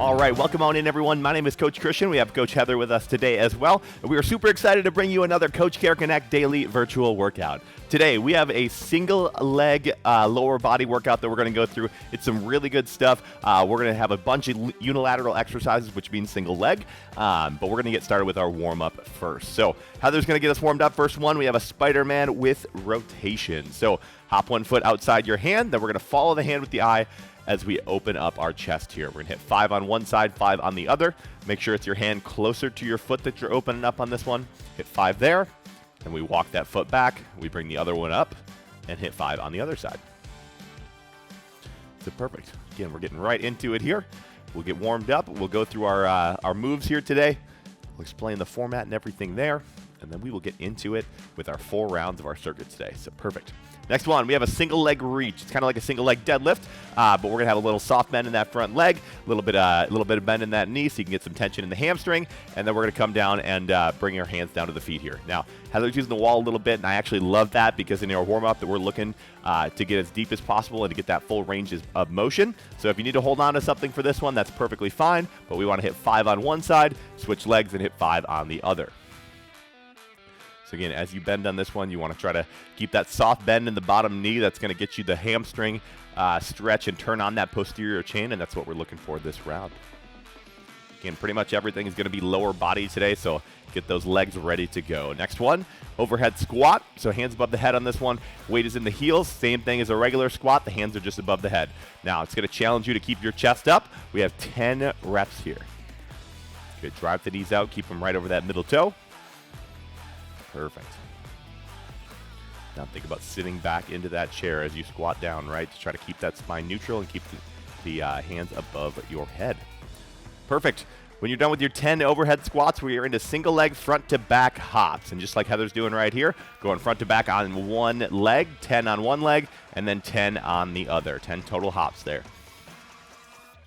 All right, welcome on in, everyone. My name is Coach Christian. We have Coach Heather with us today as well. We are super excited to bring you another Coach Care Connect daily virtual workout. Today, we have a single leg lower body workout that we're going to go through. It's some really good stuff. We're going to have a bunch of unilateral exercises, which means single leg, but we're going to get started with our warm-up first. So Heather's going to get us warmed up. First one, we have a Spider-Man with rotation. So hop one foot outside your hand, then we're going to follow the hand with the eye as we open up our chest here. We're going to hit 5 on one side, 5 on the other. Make sure it's your hand closer to your foot that you're opening up on this one. Hit 5 there, and we walk that foot back. We bring the other one up and hit 5 on the other side. So perfect. Again, we're getting right into it here. We'll get warmed up. We'll go through our moves here today. We'll explain the format and everything there, and then we will get into it with our 4 rounds of our circuit today. So perfect. Next one, we have a single leg reach. It's kind of like a single leg deadlift, but we're gonna have a little soft bend in that front leg, a little bit of bend in that knee, so you can get some tension in the hamstring, and then we're gonna come down and bring our hands down to the feet here. Now, Heather's using the wall a little bit, and I actually love that because in our warm up that we're looking to get as deep as possible and to get that full range of motion. So if you need to hold on to something for this one, that's perfectly fine, but we wanna hit 5 on one side, switch legs, and hit 5 on the other. So again, as you bend on this one, you want to try to keep that soft bend in the bottom knee. That's going to get you the hamstring stretch and turn on that posterior chain, and that's what we're looking for this round. Again, pretty much everything is going to be lower body today, so get those legs ready to go. Next one, overhead squat. So hands above the head on this one. Weight is in the heels. Same thing as a regular squat. The hands are just above the head. Now, it's going to challenge you to keep your chest up. We have 10 reps here. Good. Drive the knees out. Keep them right over that middle toe. Perfect. Now think about sitting back into that chair as you squat down, right? To try to keep that spine neutral and keep the hands above your head. Perfect. When you're done with your 10 overhead squats, we are into single leg front to back hops. And just like Heather's doing right here, going front to back on one leg, 10 on one leg, and then 10 on the other. 10 total hops there.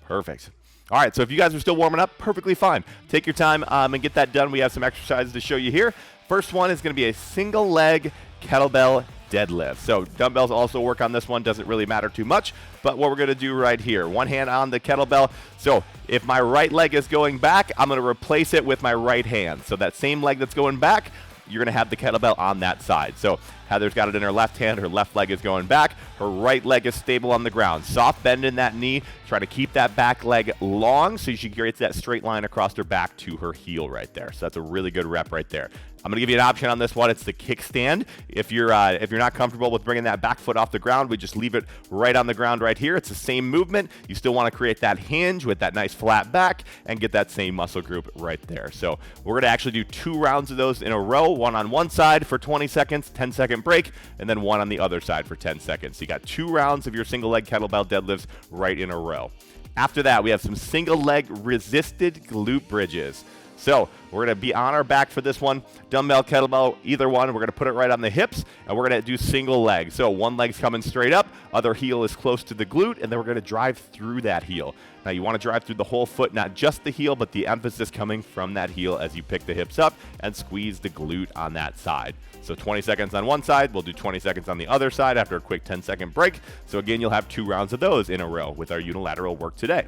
Perfect. All right, so if you guys are still warming up, perfectly fine. Take your time and get that done. We have some exercises to show you here. First one is going to be a single leg kettlebell deadlift. So dumbbells also work on this one. Doesn't really matter too much, but what we're going to do right here, one hand on the kettlebell. So if my right leg is going back, I'm going to replace it with my right hand. So that same leg that's going back, you're going to have the kettlebell on that side. So Heather's got it in her left hand. Her left leg is going back. Her right leg is stable on the ground. Soft bend in that knee. Try to keep that back leg long so she creates that straight line across her back to her heel right there. So that's a really good rep right there. I'm going to give you an option on this one. It's the kickstand. If you're not comfortable with bringing that back foot off the ground, we just leave it right on the ground right here. It's the same movement. You still want to create that hinge with that nice flat back and get that same muscle group right there. So we're going to actually do 2 rounds of those in a row, one on one side for 20 seconds, 10-second break, and then one on the other side for 10 seconds. So you got 2 rounds of your single leg kettlebell deadlifts right in a row. After that, we have some single leg resisted glute bridges. So we're going to be on our back for this one. Dumbbell, kettlebell, either one. We're going to put it right on the hips, and we're going to do single leg. So one leg's coming straight up, other heel is close to the glute, and then we're going to drive through that heel. Now you want to drive through the whole foot, not just the heel, but the emphasis coming from that heel as you pick the hips up and squeeze the glute on that side. So 20 seconds on one side, we'll do 20 seconds on the other side after a quick 10-second break. So again, you'll have 2 rounds of those in a row with our unilateral work today.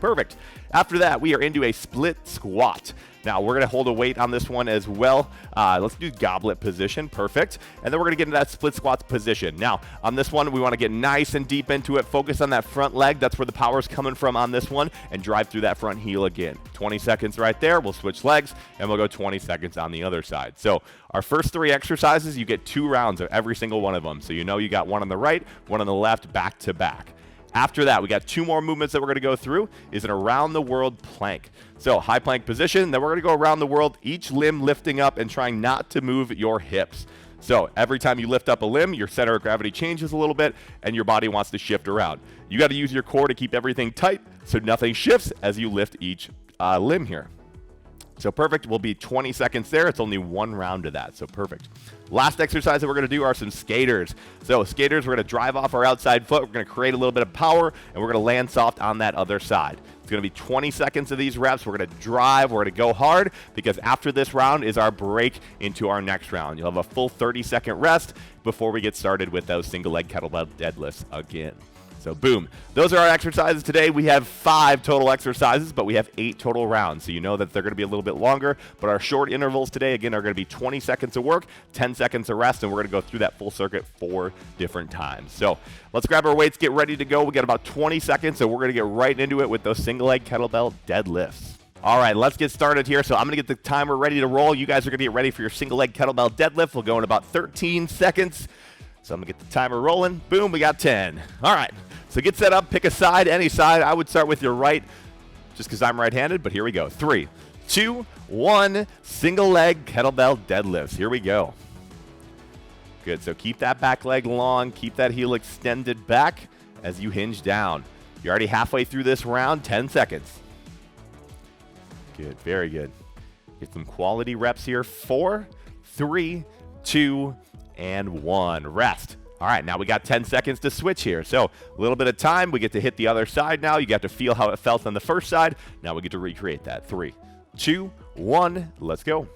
Perfect. After that, we are into a split squat. Now, we're going to hold a weight on this one as well. Let's do goblet position. Perfect. And then we're going to get into that split squats position. Now, on this one, we want to get nice and deep into it. Focus on that front leg. That's where the power is coming from on this one. And drive through that front heel again. 20 seconds right there. We'll switch legs, and we'll go 20 seconds on the other side. So our first 3 exercises, you get 2 rounds of every single one of them. So you know you got one on the right, one on the left, back to back. After that, we got 2 more movements that we're going to go through. Is an around the world plank. So high plank position, then we're going to go around the world, each limb lifting up and trying not to move your hips. So every time you lift up a limb, your center of gravity changes a little bit and your body wants to shift around. You got to use your core to keep everything tight so nothing shifts as you lift each limb here. So perfect, will be 20 seconds there. It's only 1 round of that, so perfect. Last exercise that we're gonna do are some skaters. So skaters, we're gonna drive off our outside foot. We're gonna create a little bit of power, and we're gonna land soft on that other side. It's gonna be 20 seconds of these reps. We're gonna drive, we're gonna go hard, because after this round is our break into our next round. You'll have a full 30-second rest before we get started with those single leg kettlebell deadlifts again. So boom. Those are our exercises today. We have 5 total exercises, but we have 8 total rounds. So you know that they're going to be a little bit longer. But our short intervals today, again, are going to be 20 seconds of work, 10 seconds of rest, and we're going to go through that full circuit 4 different times. So let's grab our weights, get ready to go. We got about 20 seconds, so we're going to get right into it with those single leg kettlebell deadlifts. All right, let's get started here. So I'm going to get the timer ready to roll. You guys are going to get ready for your single leg kettlebell deadlift. We'll go in about 13 seconds. So I'm going to get the timer rolling. Boom, we got 10. All right, so get set up. Pick a side, any side. I would start with your right just because I'm right-handed, but here we go. 3, 2, 1, single leg kettlebell deadlifts. Here we go. Good, so keep that back leg long. Keep that heel extended back as you hinge down. You're already halfway through this round, 10 seconds. Good, very good. Get some quality reps here. 4, 3, 2, and 1. Rest. All right, now we got 10 seconds to switch here. So a little bit of time. We get to hit the other side now. You got to feel how it felt on the first side. Now we get to recreate that. 3, 2, 1. Let's go.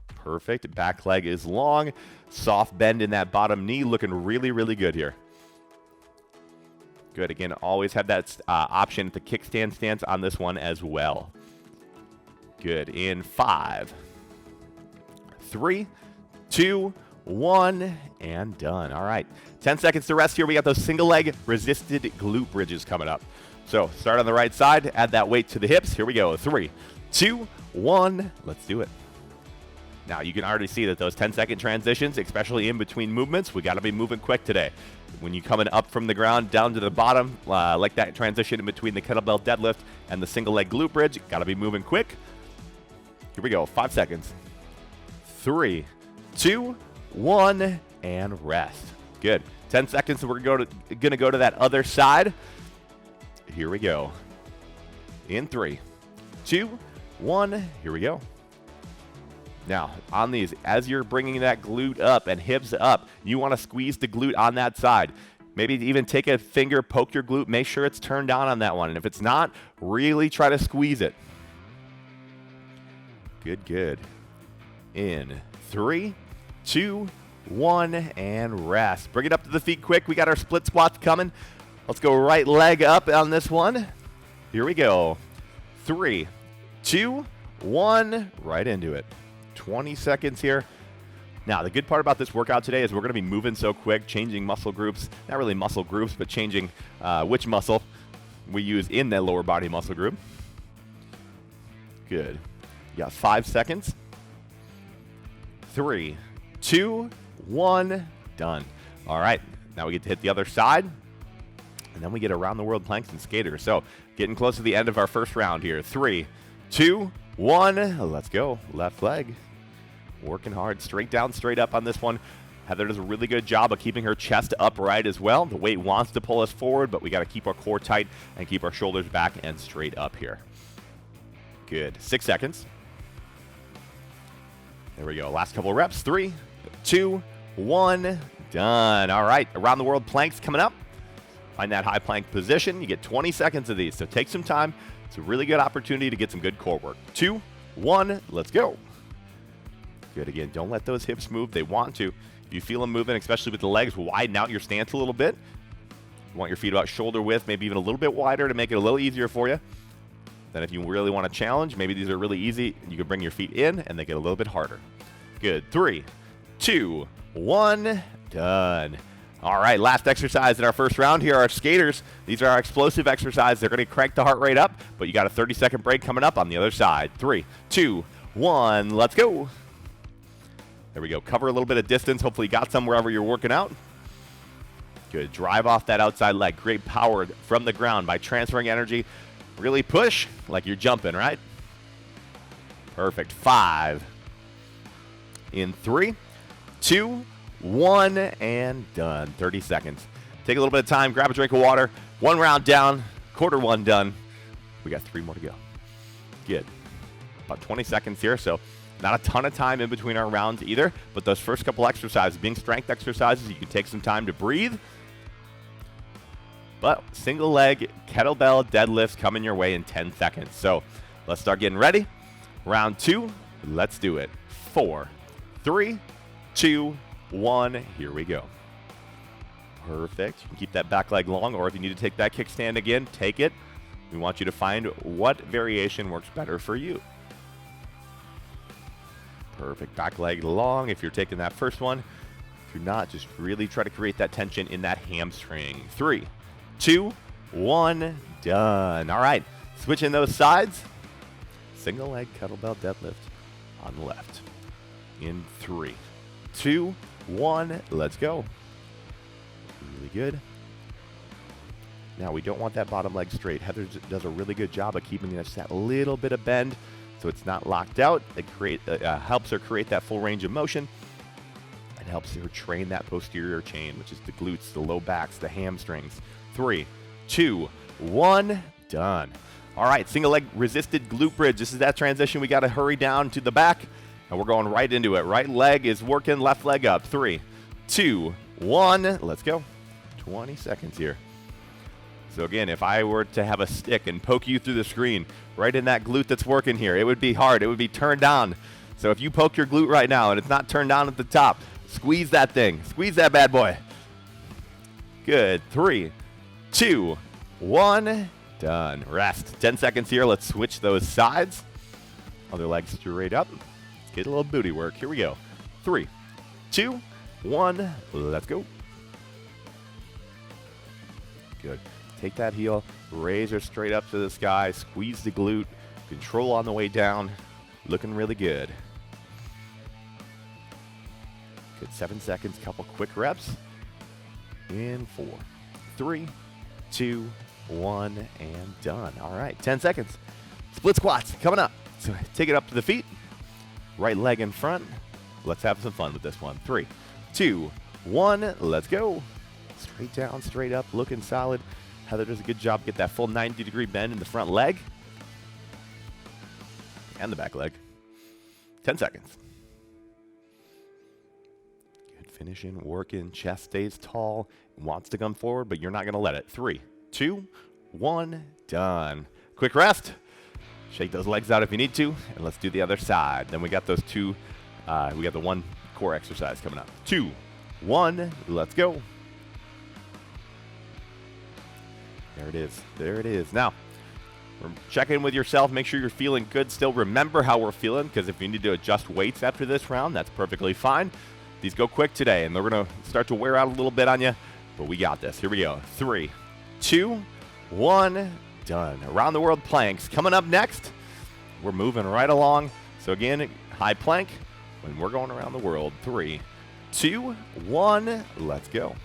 Perfect. Back leg is long. Soft bend in that bottom knee. Looking really, really good here. Good. Again, always have that option at the kickstand stance on this one as well. Good. In 5, 3, 2, 1, and done. All right. 10 seconds to rest here. We got those single leg resisted glute bridges coming up. So start on the right side. Add that weight to the hips. Here we go. 3, 2, 1. Let's do it. Now you can already see that those 10-second transitions, especially in between movements, we got to be moving quick today. When you're coming up from the ground down to the bottom, like that transition in between the kettlebell deadlift and the single leg glute bridge, got to be moving quick. Here we go. 5 seconds. 3, 2, 1, and rest. Good. 10 seconds, and we're going to go to that other side. Here we go. In 3, 2, 1. Here we go. Now, on these, as you're bringing that glute up and hips up, you want to squeeze the glute on that side. Maybe even take a finger, poke your glute, make sure it's turned down on that one. And if it's not, really try to squeeze it. Good, good. In 3, 2, 1, and rest. Bring it up to the feet quick. We got our split squats coming. Let's go right leg up on this one. Here we go. 3, 2, 1, right into it. 20 seconds here. Now, the good part about this workout today is we're going to be moving so quick, changing muscle groups. Not really muscle groups, but changing which muscle we use in that lower body muscle group. Good. You got 5 seconds. 3, 2, 1, done. All right, now we get to hit the other side, and then we get around the world planks and skaters. So getting close to the end of our first round here. 3, 2, 1, let's go. Left leg. Working hard, straight down, straight up on this one. Heather does a really good job of keeping her chest upright as well. The weight wants to pull us forward, but we got to keep our core tight and keep our shoulders back and straight up here. Good. 6 seconds. There we go. Last couple of reps. 3, 2, 1, done. All right. Around the world planks coming up. Find that high plank position. You get 20 seconds of these, so take some time. It's a really good opportunity to get some good core work. 2, 1, let's go. Good. Again, don't let those hips move. They want to. If you feel them moving, especially with the legs, widen out your stance a little bit. You want your feet about shoulder width, maybe even a little bit wider to make it a little easier for you. Then if you really want to challenge, maybe these are really easy. You can bring your feet in, and they get a little bit harder. Good. 3, 2, 1, done. All right, last exercise in our first round. Here are our skaters. These are our explosive exercises. They're going to crank the heart rate up, but you got a 30-second break coming up on the other side. 3, 2, 1, let's go. There we go. Cover a little bit of distance. Hopefully you got some wherever you're working out. Good. Drive off that outside leg. Great power from the ground by transferring energy. Really push like you're jumping, right? Perfect. 5. In 3, 2, 1, and done. 30 seconds. Take a little bit of time. Grab a drink of water. 1 round down. Quarter 1 done. We got 3 more to go. Good. About 20 seconds here, so not a ton of time in between our rounds either, but those first couple exercises, being strength exercises, you can take some time to breathe. But single leg kettlebell deadlifts coming your way in 10 seconds. So let's start getting ready. Round 2, let's do it. 4, 3, 2, 1, here we go. Perfect. You can keep that back leg long, or if you need to take that kickstand again, take it. We want you to find what variation works better for you. Perfect. Back leg long if you're taking that first one. If you're not, just really try to create that tension in that hamstring. 3, 2, 1, done. All right, switching those sides. Single leg kettlebell deadlift on the left. In 3, 2, 1, let's go. Really good. Now we don't want that bottom leg straight. Heather does a really good job of keeping just that little bit of bend so it's not locked out. It helps her create that full range of motion. It helps her train that posterior chain, which is the glutes, the low backs, the hamstrings. 3, 2, 1, done. All right, single leg resisted glute bridge. This is that transition. We got to hurry down to the back, and we're going right into it. Right leg is working, left leg up. 3, 2, 1, let's go. 20 seconds here. So again, if I were to have a stick and poke you through the screen right in that glute that's working here, it would be hard. It would be turned down. So if you poke your glute right now and it's not turned down at the top, squeeze that thing. Squeeze that bad boy. Good. 3, 2, 1, done. Rest. 10 seconds here. Let's switch those sides. Other leg straight up. Let's get a little booty work. Here we go. 3, 2, 1, let's go. Good. Take that heel, raise her straight up to the sky, squeeze the glute, control on the way down. Looking really good. Good. 7 seconds, couple quick reps. In 4, 3, 2, 1, and done. All right, 10 seconds. Split squats coming up. So take it up to the feet. Right leg in front. Let's have some fun with this one. 3, 2, 1, let's go. Straight down, straight up, looking solid. Heather does a good job. Get that full 90-degree bend in the front leg and the back leg. 10 seconds. Good. Finishing, working. Chest stays tall. Wants to come forward, but you're not going to let it. 3, 2, 1, done. Quick rest. Shake those legs out if you need to, and let's do the other side. Then we got those two. We got the one core exercise coming up. 2, 1, let's go. There it is. There it is. Now, check in with yourself. Make sure you're feeling good still. Remember how we're feeling, because if you need to adjust weights after this round, that's perfectly fine. These go quick today, and they're going to start to wear out a little bit on you, but we got this. Here we go. 3, 2, 1, done. Around the world planks. Coming up next, we're moving right along. So again, high plank when we're going around the world. 3, 2, 1, let's go.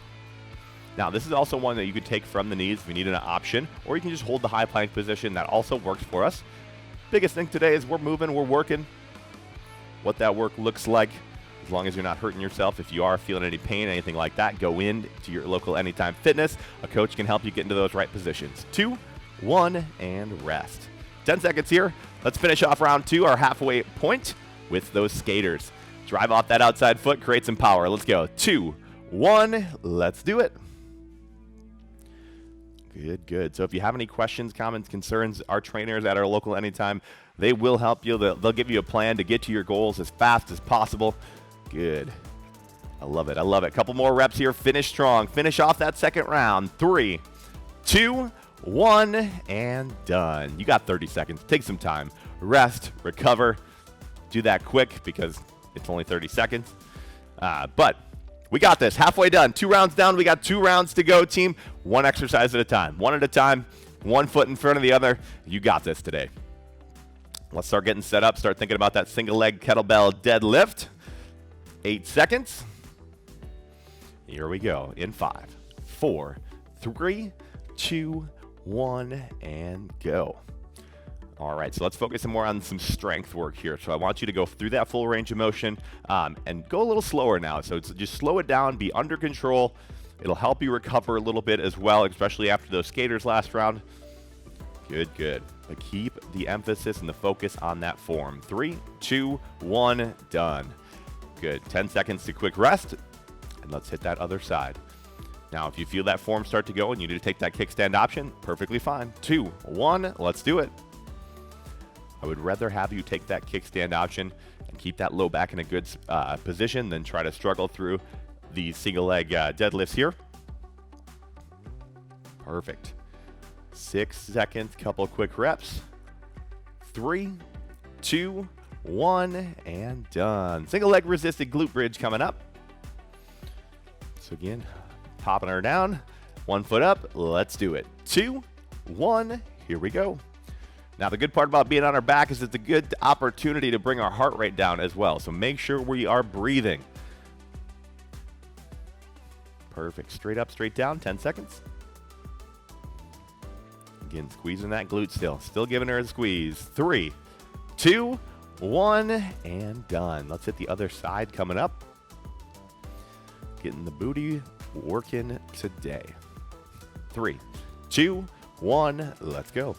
Now, this is also one that you could take from the knees if you need an option, or you can just hold the high plank position. That also works for us. Biggest thing today is we're moving, we're working. What that work looks like, as long as you're not hurting yourself. If you are feeling any pain, anything like that, go in to your local Anytime Fitness. A coach can help you get into those right positions. 2, 1, and rest. 10 seconds here. Let's finish off round 2, our halfway point, with those skaters. Drive off that outside foot, create some power. Let's go. 2, 1, let's do it. Good, good. So if you have any questions, comments, concerns, our trainers at our local Anytime, they will help you. They'll give you a plan to get to your goals as fast as possible. Good. I love it. I love it. Couple more reps here. Finish strong. Finish off that second round. 3, 2, 1, and done. You got 30 seconds. Take some time. Rest, recover. Do that quick because it's only 30 seconds. But we got this. Halfway done. 2 rounds down. We got 2 rounds to go, team. One exercise at a time. One at a time. One foot in front of the other. You got this today. Let's start getting set up. Start thinking about that single leg kettlebell deadlift. 8 seconds. Here we go. In 5, 4, 3, 2, 1, and go. All right, so let's focus more on some strength work here. So I want you to go through that full range of motion and go a little slower now. So just slow it down, be under control. It'll help you recover a little bit as well, especially after those skaters last round. Good, good. But keep the emphasis and the focus on that form. 3, 2, 1, done. Good. 10 seconds to quick rest, and let's hit that other side. Now, if you feel that form start to go and you need to take that kickstand option, perfectly fine. 2, 1, let's do it. I would rather have you take that kickstand option and keep that low back in a good position than try to struggle through the single leg deadlifts here. Perfect. 6 seconds, couple quick reps. 3, 2, 1, and done. Single leg resisted glute bridge coming up. So again, popping her down. 1 foot up. Let's do it. 2, 1. Here we go. Now, the good part about being on our back is it's a good opportunity to bring our heart rate down as well. So make sure we are breathing. Perfect. Straight up, straight down. 10 seconds. Again, squeezing that glute still. Still giving her a squeeze. 3, 2, 1, and done. Let's hit the other side coming up. Getting the booty working today. 3, 2, 1, let's go.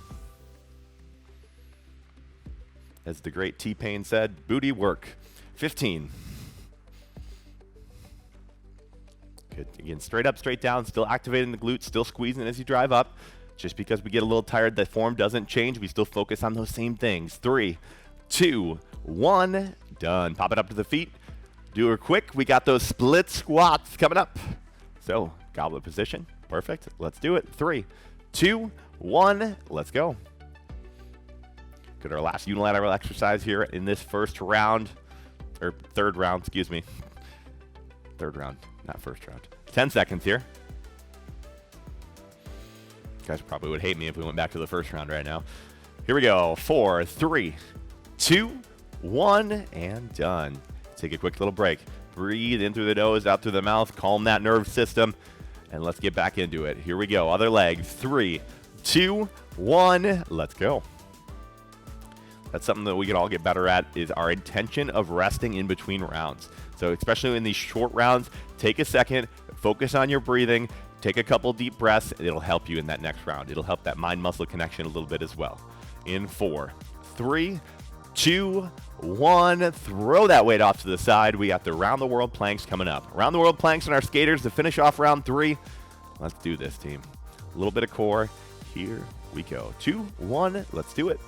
As the great T-Pain said, booty work. 15. Good. Again, straight up, straight down, still activating the glutes, still squeezing as you drive up. Just because we get a little tired, the form doesn't change. We still focus on those same things. 3, 2, 1, done. Pop it up to the feet. Do her quick. We got those split squats coming up. So, goblet position. Perfect. Let's do it. 3, 2, 1, let's go. Good, our last unilateral exercise here in this first round, or third round, excuse me. Third round, not first round. 10 seconds here. You guys probably would hate me if we went back to the first round right now. Here we go. 4, 3, 2, 1, and done. Take a quick little break. Breathe in through the nose, out through the mouth. Calm that nerve system. And let's get back into it. Here we go. Other leg. 3, 2, 1. Let's go. That's something that we can all get better at, is our intention of resting in between rounds. So especially in these short rounds, take a second, focus on your breathing, take a couple deep breaths. It'll help you in that next round. It'll help that mind-muscle connection a little bit as well. In 4, 3, 2, 1. Throw that weight off to the side. We got the round-the-world planks coming up. Round-the-world planks on our skaters to finish off round 3. Let's do this, team. A little bit of core. Here we go. 2, 1. Let's do it.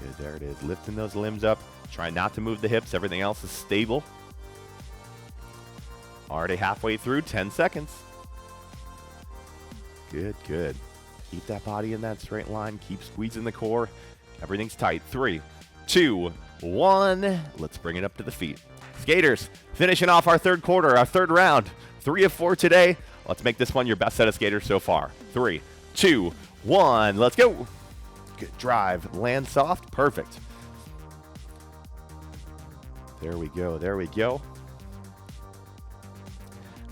Good, there it is. Lifting those limbs up. Try not to move the hips. Everything else is stable. Already halfway through. 10 seconds. Good, good. Keep that body in that straight line. Keep squeezing the core. Everything's tight. 3, 2, 1. Let's bring it up to the feet. Skaters, finishing off our third quarter, our third round. 3 of 4 today. Let's make this one your best set of skaters so far. 3, 2, 1. Let's go. Good drive. Land soft. Perfect. There we go. There we go.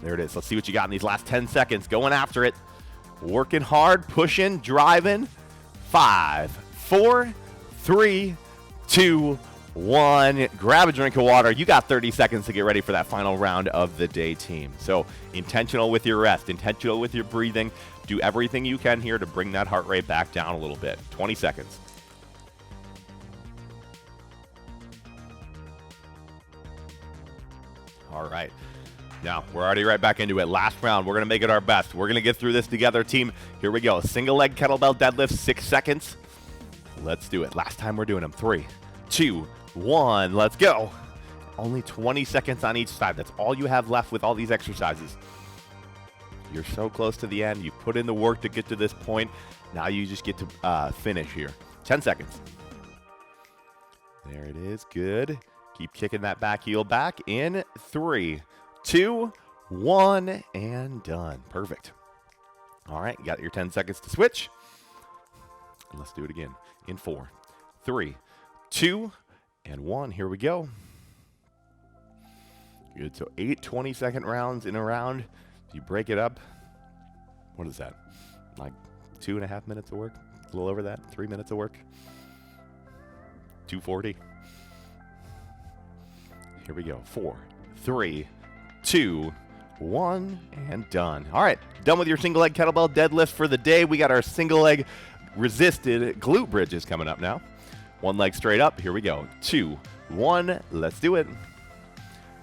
There it is. Let's see what you got in these last 10 seconds. Going after it. Working hard. Pushing. Driving. 5, 4, 3, 2, 1. Grab a drink of water. You got 30 seconds to get ready for that final round of the day, team. So intentional with your rest. Intentional with your breathing. Do everything you can here to bring that heart rate back down a little bit. 20 seconds. All right. Now, we're already right back into it. Last round. We're going to make it our best. We're going to get through this together, team. Here we go. Single leg kettlebell deadlift, 6 seconds. Let's do it. Last time we're doing them. 3, 2, 1. Let's go. Only 20 seconds on each side. That's all you have left with all these exercises. You're so close to the end. You put in the work to get to this point. Now you just get to finish here. 10 seconds. There it is. Good. Keep kicking that back heel back. In 3, 2, 1, and done. Perfect. All right. You got your 10 seconds to switch. And let's do it again. In 4, 3, 2, and 1. Here we go. Good. So 8 20-second rounds in a round. You break it up. What is that? Like 2.5 minutes of work? A little over that? 3 minutes of work? 240. Here we go. 4, 3, 2, 1, and done. All right. Done with your single leg kettlebell deadlift for the day. We got our single leg resisted glute bridges coming up now. 1 leg straight up. Here we go. 2, 1. Let's do it.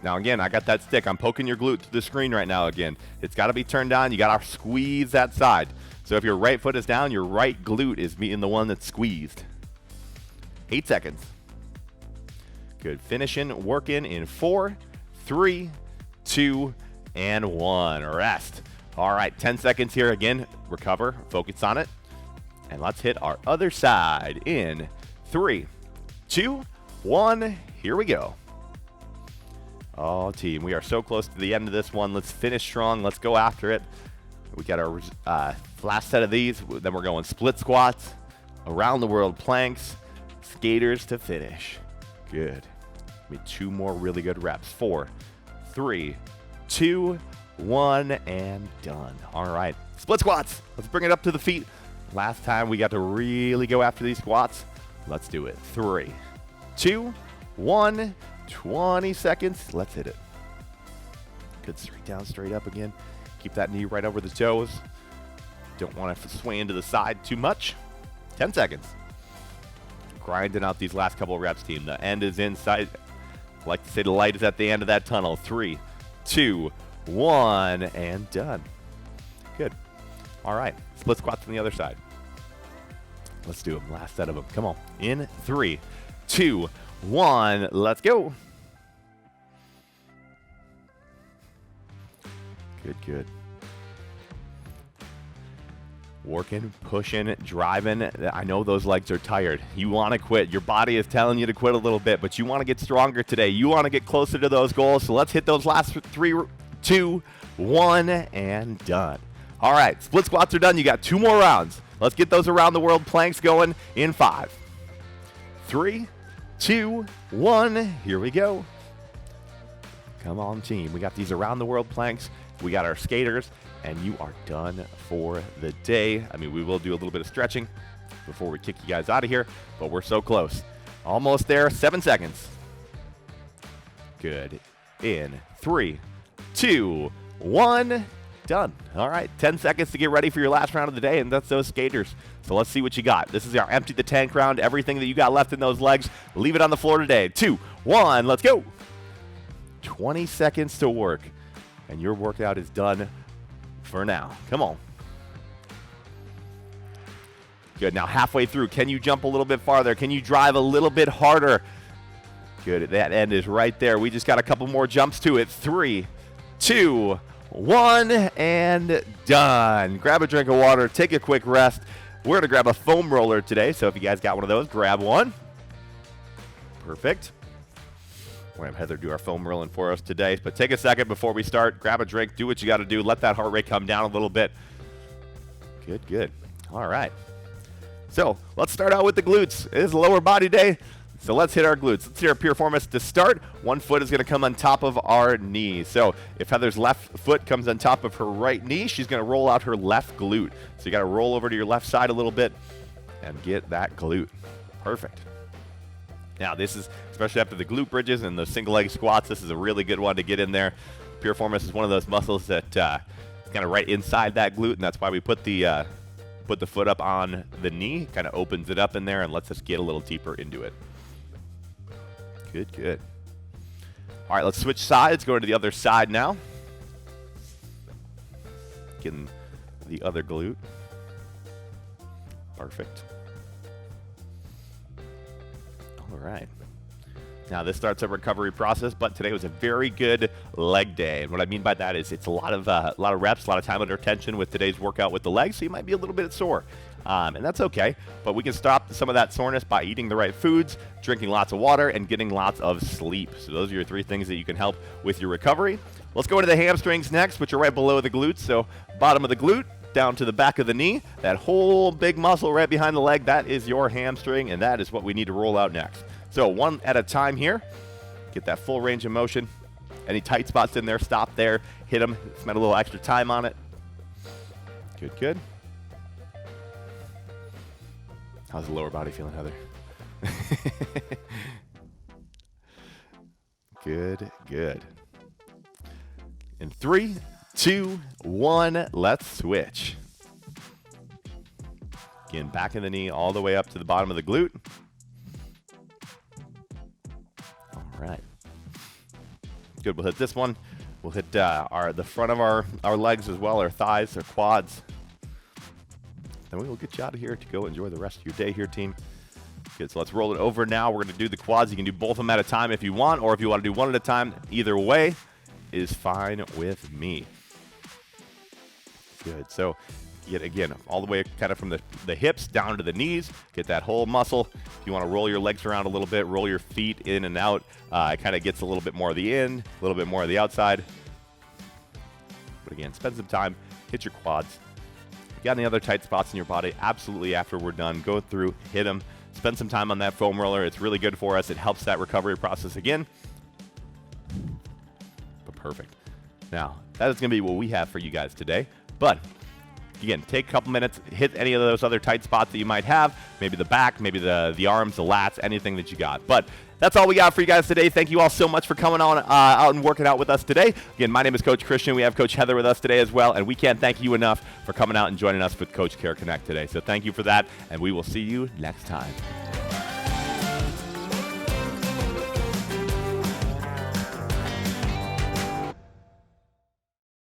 Now, again, I got that stick. I'm poking your glute to the screen right now again. It's got to be turned down. You got to squeeze that side. So if your right foot is down, your right glute is being the one that's squeezed. 8 seconds. Good. Finishing, working in 4, 3, 2, and 1. Rest. All right, 10 seconds here again. Recover, focus on it. And let's hit our other side in 3, 2, 1. Here we go. Oh, team, we are so close to the end of this one. Let's finish strong. Let's go after it. We got our last set of these. Then we're going split squats, around the world planks, skaters to finish. Good. We need 2 more really good reps. 4, 3, 2, 1, and done. All right, split squats. Let's bring it up to the feet. Last time we got to really go after these squats. Let's do it. 3, 2, 1, 20 seconds. Let's hit it. Good, straight down, straight up again. Keep that knee right over the toes. Don't want to sway into the side too much. 10 seconds. Grinding out these last couple of reps, team. The end is in sight. I like to say the light is at the end of that tunnel. 3, 2, 1, and done. Good. All right, split squats on the other side. Let's do them. Last set of them. Come on. In 3, 2, 1. Let's go. Good, good. Working, pushing, driving. I know those legs are tired. You want to quit. Your body is telling you to quit a little bit, but you want to get stronger today. You want to get closer to those goals. So let's hit those last 3, 2, 1, and done. All right, split squats are done. You got 2 more rounds. Let's get those around the world planks going in 5, 3, 2, 1. Here we go. Come on, team. We got these around the world planks. We got our skaters, and you are done for the day. I mean, we will do a little bit of stretching before we kick you guys out of here, but we're so close. Almost there. 7 seconds. Good. In 3, 2, 1. Done. All right, 10 seconds to get ready for your last round of the day, and that's those skaters. So let's see what you got. This is our empty the tank round. Everything that you got left in those legs, leave it on the floor today. 2, 1, let's go. 20 seconds to work, and your workout is done for now. Come on. Good. Now halfway through, can you jump a little bit farther? Can you drive a little bit harder? Good. That end is right there. We just got a couple more jumps to it. 3, 2, 1, and done. Grab a drink of water, take a quick rest. We're going to grab a foam roller today, so if you guys got one of those, grab one. Perfect. We're going to have Heather do our foam rolling for us today, but take a second before we start. Grab a drink, do what you got to do. Let that heart rate come down a little bit. Good, good. All right. So let's start out with the glutes. It is lower body day. So let's hit our glutes. Let's hit our piriformis to start. One foot is going to come on top of our knee. So if Heather's left foot comes on top of her right knee, she's going to roll out her left glute. So you got to roll over to your left side a little bit and get that glute. Perfect. Now this is, especially after the glute bridges and the single leg squats, this is a really good one to get in there. Piriformis is one of those muscles that is kind of right inside that glute, and that's why we put the foot up on the knee. Kind of opens it up in there and lets us get a little deeper into it. Good, good. All right, let's switch sides. Go to the other side now. Getting the other glute. Perfect. All right. Now this starts a recovery process, but today was a very good leg day. And what I mean by that is it's a lot of reps, a lot of time under tension with today's workout with the legs, so you might be a little bit sore. And that's okay, but we can stop some of that soreness by eating the right foods, drinking lots of water, and getting lots of sleep. So those are your 3 things that you can help with your recovery. Let's go into the hamstrings next, which are right below the glutes. So bottom of the glute, down to the back of the knee, that whole big muscle right behind the leg, that is your hamstring, and that is what we need to roll out next. So one at a time here. Get that full range of motion. Any tight spots in there, stop there, hit them, spend a little extra time on it. Good, good. How's the lower body feeling, Heather? Good, good. In 3, 2, 1, let's switch. Again, back of the knee all the way up to the bottom of the glute. All right. Good, we'll hit this one. We'll hit the front of our legs as well, our thighs, our quads. Then we will get you out of here to go enjoy the rest of your day here, team. Good, so let's roll it over now. We're going to do the quads. You can do both of them at a time if you want, or if you want to do one at a time, either way is fine with me. Good. So get, again, all the way kind of from the hips down to the knees. Get that whole muscle. If you want to roll your legs around a little bit, roll your feet in and out. It kind of gets a little bit more of the in, a little bit more of the outside. But again, spend some time. Hit your quads. If you got any other tight spots in your body, absolutely after we're done, go through, hit them. Spend some time on that foam roller. It's really good for us. It helps that recovery process again. But perfect. Now, that is going to be what we have for you guys today. But again, take a couple minutes, hit any of those other tight spots that you might have, maybe the back, maybe the arms, the lats, anything that you got. But that's all we got for you guys today. Thank you all so much for coming on out and working out with us today. Again, my name is Coach Christian. We have Coach Heather with us today as well, and we can't thank you enough for coming out and joining us with Coach Care Connect today. So thank you for that, and we will see you next time.